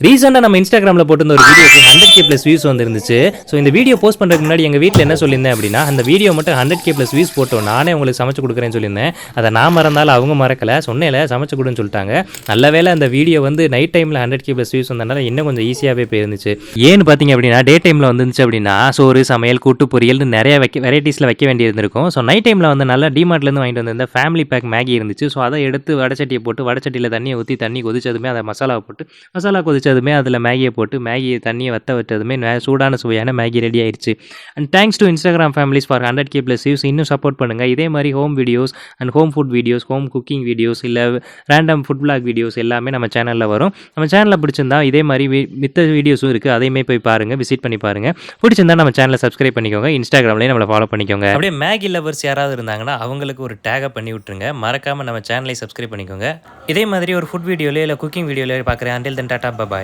ரீசெண்டாக நம்ம இன்ஸ்டாகிராமில் போட்டிருந்த ஒரு வீடியோக்கு 100K ப்ளஸ் வியூஸ் வந்துருந்துச்சு. ஸோ இந்த வீடியோ போஸ்ட் பண்ணுறதுக்கு முன்னாடி எங்கள் வீட்டில் என்ன சொல்லியிருந்தேன் அப்படின்னா, அந்த வீடியோ மட்டும் 100K ப்ளஸ் வியூஸ் போட்டோம், நானே உங்களுக்கு சமைச்சு கொடுக்குறேன்னு சொல்லியிருந்தேன். அதை நான் மறந்தாலும் அவங்க மறக்கலை, சொன்னேல சமைச்சு கொடுன்னு சொல்லிட்டாங்க. நல்ல வேளை அந்த வீடியோ வந்து நைட் டைமில் 100K ப்ளஸ் வியூஸ் வந்தனால இன்னும் கொஞ்சம் ஈஸியாகவே போயிருந்துச்சு. ஏன்னு பார்த்தீங்க அப்படின்னா, டே டைமில் வந்துருந்துச்சு அப்படின்னா சோறு சமையல் கூட்டு பொரியல்னு நிறைய வெரைட்டிஸில் வைக்க வேண்டியிருந்திருக்கும். ஸோ நைட் டைமில் வந்து நல்லா டிமார்ட்லேருந்து வாங்கிட்டு வந்திருந்த ஃபேமிலி பேக் மேகி இருந்துச்சு. ஸோ அதை எடுத்து வடச்சட்டியை போட்டு வடச்சட்டியில் தண்ணியை ஊற்றி தண்ணி கொதிச்சதுமே அதை மசாலாவை போட்டு மசாலா கொதிச்சதுமே அதில் மேகியை போட்டு மேகி தண்ணியை வற்ற விட்டதுமே சூடான சுவையான மேகி ரெடி ஆயிடுச்சு. And thanks to Instagram families for 100K plus views. இன்னும் சப்போர்ட் பண்ணுங்கள். இதே மாதிரி home videos and home food videos, home cooking videos, இல்லை ரேண்டம் ஃபுட் பிளாக் வீடியோஸ் எல்லாமே நம்ம சேனலில் வரும். நம்ம சேனலில் பிடிச்சிருந்தா இதே மாதிரி மித்த வீடியோஸும் இருக்குது, அதையுமே போய் பாருங்கள், விசிட் பண்ணி பாருங்கள். பிடிச்சிருந்தா நம்ம சேனலை சப்ஸ்கிரைப் பண்ணிக்கோங்க, இன்ஸ்டாகிராம்லேயே நம்மளை ஃபாலோ பண்ணிக்கோங்க. அப்படியே மேகி லவர்ஸ் யாராவது இருந்தாங்கன்னா அவங்களுக்கு ஒரு டேகை பண்ணி விட்டுருங்க. மறக்காமல் நம்ம சேனலை சப்ஸ்கிரைப் பண்ணிக்கோங்க. இதே மாதிரி ஒரு ஃபுட் வீடியோலையோ இல்லை குக்கிங் வீடியோலையோ பார்க்குறேன். Until then tata, by.